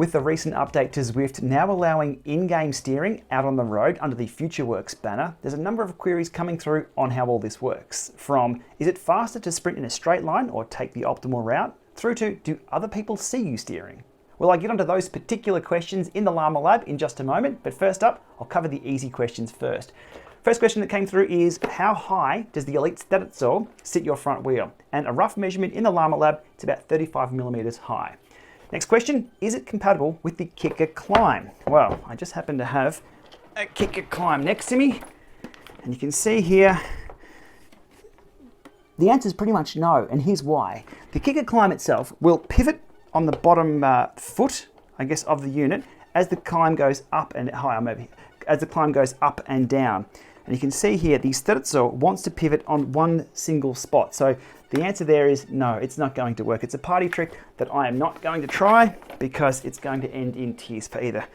With the recent update to Zwift now allowing in-game steering out on the road under the FutureWorks banner, there's a number of queries coming through on how all this works. From, is it faster to sprint in a straight line or take the optimal route, through to, do other people see you steering? Well, I get onto those particular questions in the Llama Lab in just a moment, but first up, I'll cover the easy questions first. First question that came through is, how high does the Elite Sterzo sit your front wheel? And a rough measurement in the Llama Lab, it's about 35 millimeters high. Next question, is it compatible with the Kickr CLIMB? Well, I just happen to have a Kickr CLIMB next to me, and you can see here, the answer is pretty much no, and here's why. The Kickr CLIMB itself will pivot on the bottom foot, I guess, of the unit as the climb goes up and as the climb goes up and down. And you can see here, the Sterzo wants to pivot on one single spot. So the answer there is no, it's not going to work. It's a party trick that I am not going to try because it's going to end in tears for either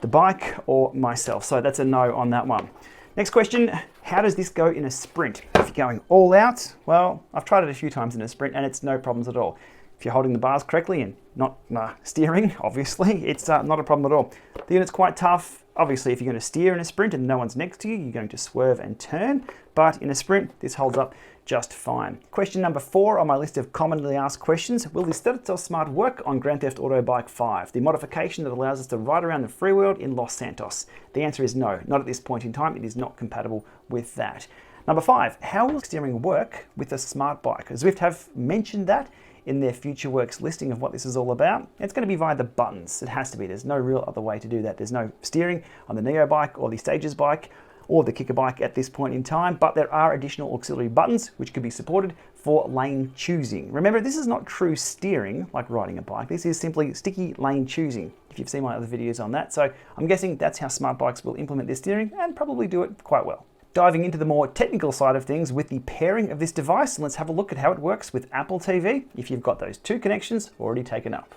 the bike or myself. So that's a no on that one. Next question, how does this go in a sprint? If you're going all out, well, I've tried it a few times in a sprint and it's no problems at all. If you're holding the bars correctly and not steering, obviously, it's not a problem at all. The unit's quite tough. Obviously, if you're going to steer in a sprint and no one's next to you, you're going to swerve and turn. But in a sprint, this holds up just fine. Question number 4 on my list of commonly asked questions. Will the Sterzo Smart work on Grand Theft Auto Bike 5, the modification that allows us to ride around the free world in Los Santos? The answer is no, not at this point in time. It is not compatible with that. Number 5, how will steering work with a smart bike? Zwift have mentioned that in their FutureWorks listing of what this is all about. It's going to be via the buttons. It has to be. There's no real other way to do that. There's no steering on the Neo bike or the Stages bike or the Kickr bike at this point in time, but there are additional auxiliary buttons which could be supported for lane choosing. Remember, this is not true steering like riding a bike. This is simply sticky lane choosing, if you've seen my other videos on that. So I'm guessing that's how smart bikes will implement this steering and probably do it quite well. Diving into the more technical side of things with the pairing of this device, let's have a look at how it works with Apple TV if you've got those two connections already taken up.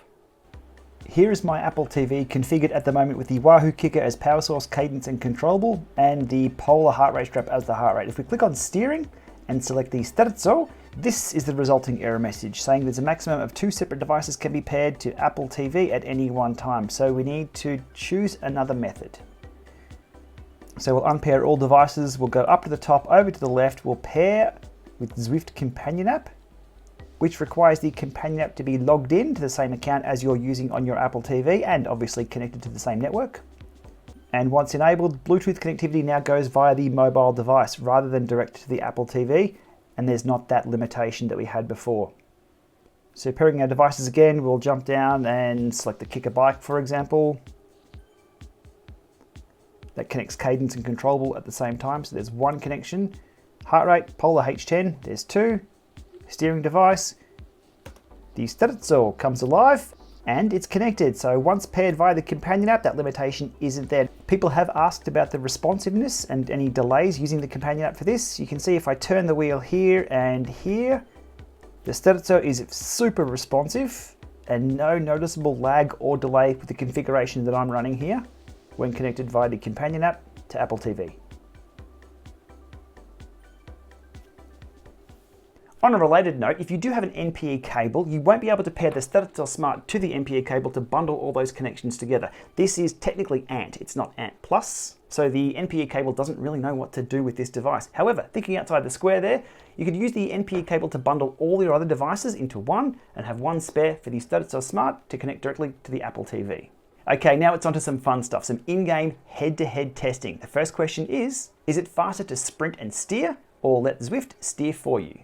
Here is my Apple TV configured at the moment with the Wahoo Kickr as power source, cadence and controllable, and the Polar heart rate strap as the heart rate. If we click on steering and select the Sterzo, this is the resulting error message saying there's a maximum of 2 separate devices can be paired to Apple TV at any one time. So we need to choose another method. So we'll unpair all devices, we'll go up to the top, over to the left, we'll pair with Zwift Companion app, which requires the companion app to be logged in to the same account as you're using on your Apple TV and obviously connected to the same network. And once enabled, Bluetooth connectivity now goes via the mobile device rather than direct to the Apple TV, and there's not that limitation that we had before. So pairing our devices again, we'll jump down and select the Kickr bike, for example. That connects cadence and controllable at the same time. So there's one connection. Heart rate, Polar H10, there's 2. Steering device, the Sterzo comes alive and it's connected. So once paired via the companion app, that limitation isn't there. People have asked about the responsiveness and any delays using the companion app for this. You can see if I turn the wheel here and here, the Sterzo is super responsive and no noticeable lag or delay with the configuration that I'm running here when connected via the companion app to Apple TV. On a related note, if you do have an NPE cable, you won't be able to pair the Sterzo Smart to the NPE cable to bundle all those connections together. This is technically ANT, it's not ANT+, so the NPE cable doesn't really know what to do with this device. However, thinking outside the square there, you could use the NPE cable to bundle all your other devices into one and have one spare for the Sterzo Smart to connect directly to the Apple TV. Okay, now it's onto some fun stuff, some in-game head-to-head testing. The first question is it faster to sprint and steer or let Zwift steer for you?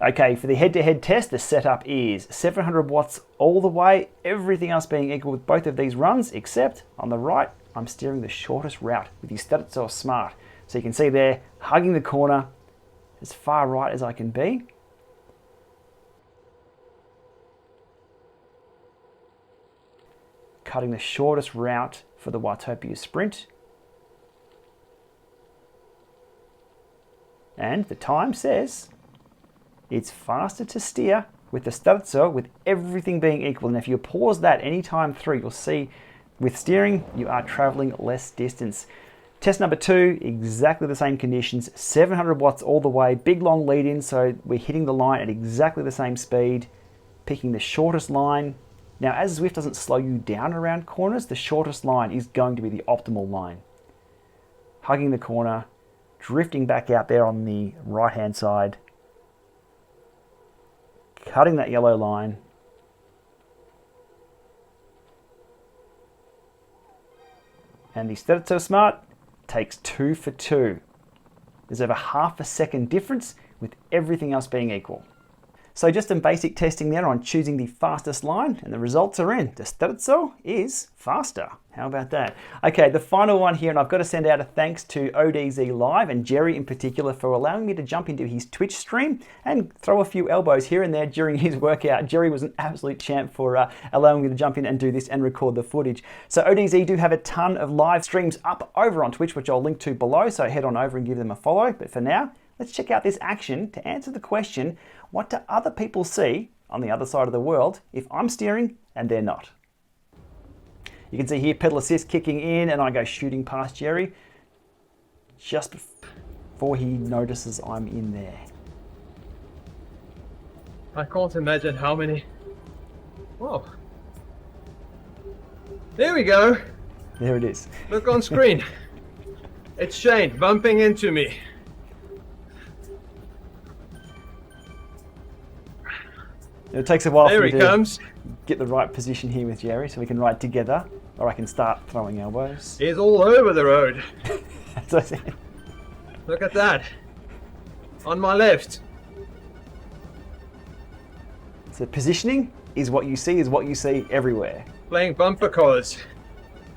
Okay, for the head-to-head test, the setup is 700 watts all the way, everything else being equal with both of these runs, except on the right, I'm steering the shortest route with the Sterzo Smart. So you can see there, hugging the corner as far right as I can be. Cutting the shortest route for the Watopia Sprint. And the time says it's faster to steer with the Sterzo with everything being equal. And if you pause that anytime through, you'll see with steering, you are traveling less distance. Test number 2, exactly the same conditions, 700 watts all the way, big long lead in, so we're hitting the line at exactly the same speed, picking the shortest line Now, as Zwift doesn't slow you down around corners, the shortest line is going to be the optimal line. Hugging the corner, drifting back out there on the right-hand side, cutting that yellow line, and the Sterzo Smart takes 2 for 2. There's over half a second difference with everything else being equal. So just some basic testing there on choosing the fastest line, and the results are in. The Sterzo is faster. How about that? Okay, the final one here, and I've got to send out a thanks to ODZ Live and Jerry in particular for allowing me to jump into his Twitch stream and throw a few elbows here and there during his workout. Jerry was an absolute champ for allowing me to jump in and do this and record the footage. So ODZ do have a ton of live streams up over on Twitch, which I'll link to below, so head on over and give them a follow. But for now, let's check out this action to answer the question, what do other people see on the other side of the world if I'm steering and they're not? You can see here pedal assist kicking in, and I go shooting past Jerry just before he notices I'm in there. I can't imagine how many. Whoa. There we go. There it is. Look on screen. It's Shane bumping into me. It takes a while there for me he to comes. Get the right position here with Jerry so we can ride together, or I can start throwing elbows. He's all over the road. That's what I said. Look at that. On my left. So positioning is what you see everywhere. Playing bumper cars.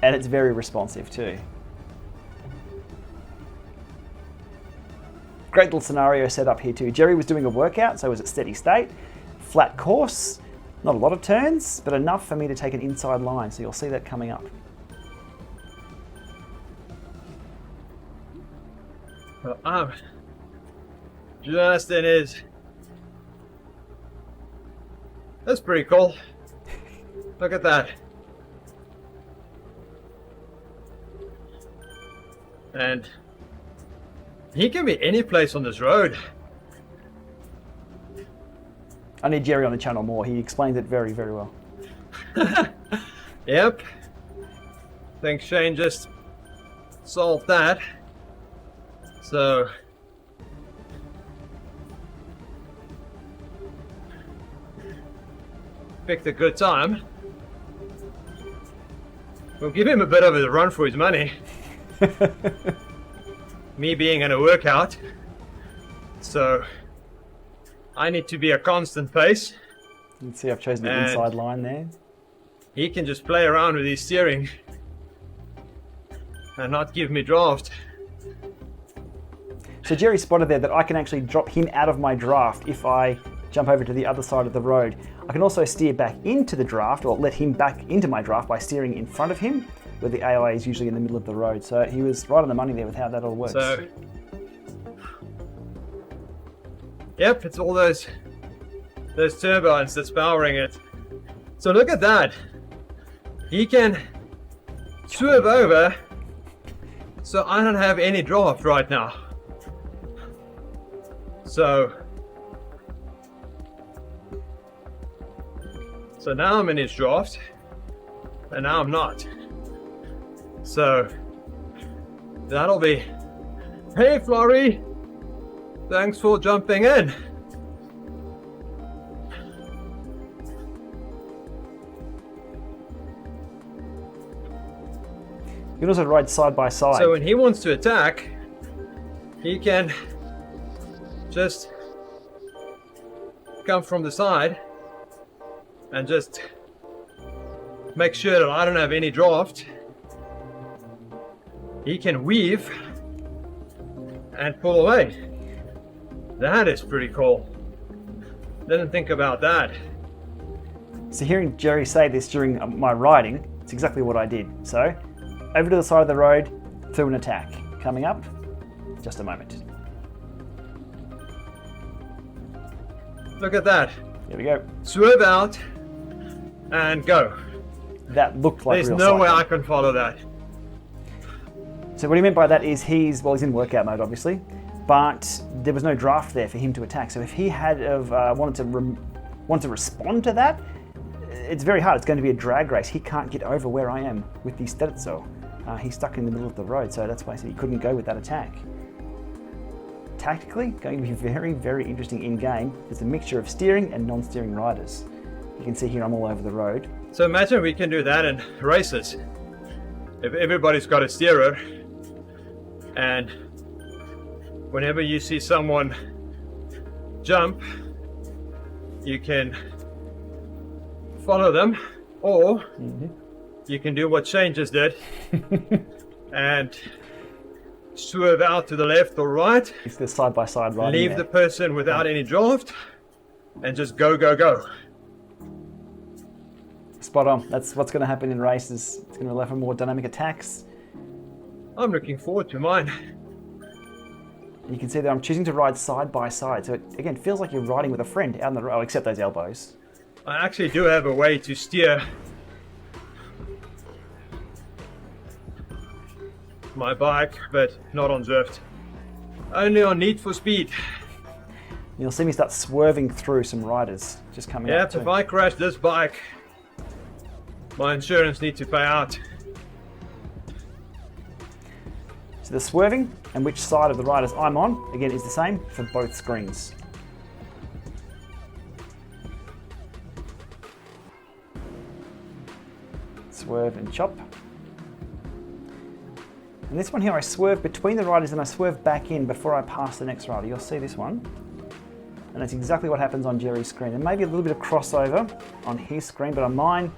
And it's very responsive too. Great little scenario set up here too. Jerry was doing a workout, so it was at steady state. Flat course, not a lot of turns, but enough for me to take an inside line, so you'll see that coming up. Well, I'm just in his. That's pretty cool. Look at that. And he can be any place on this road. I need Jerry on the channel more. He explains it very, very well. Yep. I think Shane just solved that. So picked a good time. We'll give him a bit of a run for his money. Me being in a workout. So I need to be a constant pace. You can see I've chosen the inside line there. He can just play around with his steering and not give me draft. So Jerry spotted there that I can actually drop him out of my draft if I jump over to the other side of the road. I can also steer back into the draft, or let him back into my draft by steering in front of him, where the AI is usually in the middle of the road. So he was right on the money there with how that all works. So, yep, it's all those turbines that's powering it. So look at that. He can swerve over, so I don't have any draft right now. So now I'm in his draft, and now I'm not. So that'll be, hey Florrie, thanks for jumping in. You can also ride side by side. So when he wants to attack, he can just come from the side and just make sure that I don't have any draft. He can weave and pull away. That is pretty cool. Didn't think about that. So hearing Jerry say this during my riding, it's exactly what I did. So over to the side of the road, through an attack. Coming up, just a moment. Look at that. Here we go. Swerve out and go. That looked like There's real no way cycling. I can follow that. So what he meant by that is he's in workout mode obviously, but there was no draft there for him to attack. So if he had wanted to respond to that, it's very hard. It's going to be a drag race. He can't get over where I am with the Sterzo. He's stuck in the middle of the road, so that's why he couldn't go with that attack. Tactically, going to be very, very interesting in-game. There's a mixture of steering and non-steering riders. You can see here I'm all over the road. So imagine we can do that in races. If everybody's got a steerer, and whenever you see someone jump, you can follow them, or you can do what Shane just did and swerve out to the left or right. It's the side-by-side riding. Leave there. the person without any draft and just go, go, go. Spot on. That's what's going to happen in races. It's going to allow for more dynamic attacks. I'm looking forward to mine. You can see that I'm choosing to ride side by side. So it, again, feels like you're riding with a friend out on the road, except those elbows. I actually do have a way to steer my bike, but not on Zwift. Only on Need for Speed. You'll see me start swerving through some riders just coming Yeah, up. if I crash this bike, my insurance needs to pay out. So the swerving and which side of the riders I'm on, again, is the same for both screens. Swerve and chop. And this one here, I swerve between the riders and I swerve back in before I pass the next rider. You'll see this one. And that's exactly what happens on Jerry's screen. And maybe a little bit of crossover on his screen, but on mine,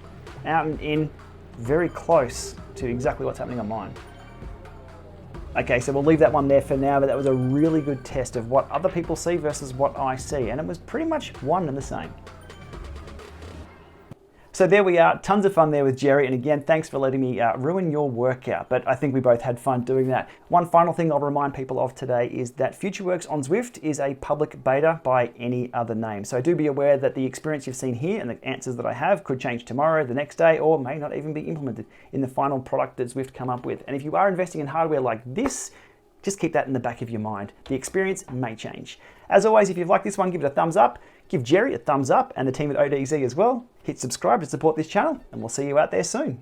out and in, very close to exactly what's happening on mine. Okay, so we'll leave that one there for now, but that was a really good test of what other people see versus what I see, and it was pretty much one and the same. So there we are, tons of fun there with Jerry, and again, thanks for letting me ruin your workout, but I think we both had fun doing that. One final thing I'll remind people of today is that FutureWorks on Zwift is a public beta by any other name. So do be aware that the experience you've seen here and the answers that I have could change tomorrow, the next day, or may not even be implemented in the final product that Zwift come up with. And if you are investing in hardware like this, just keep that in the back of your mind. The experience may change. As always, if you've liked this one, give it a thumbs up. Give Jerry a thumbs up and the team at ODZ as well. Hit subscribe to support this channel, and we'll see you out there soon.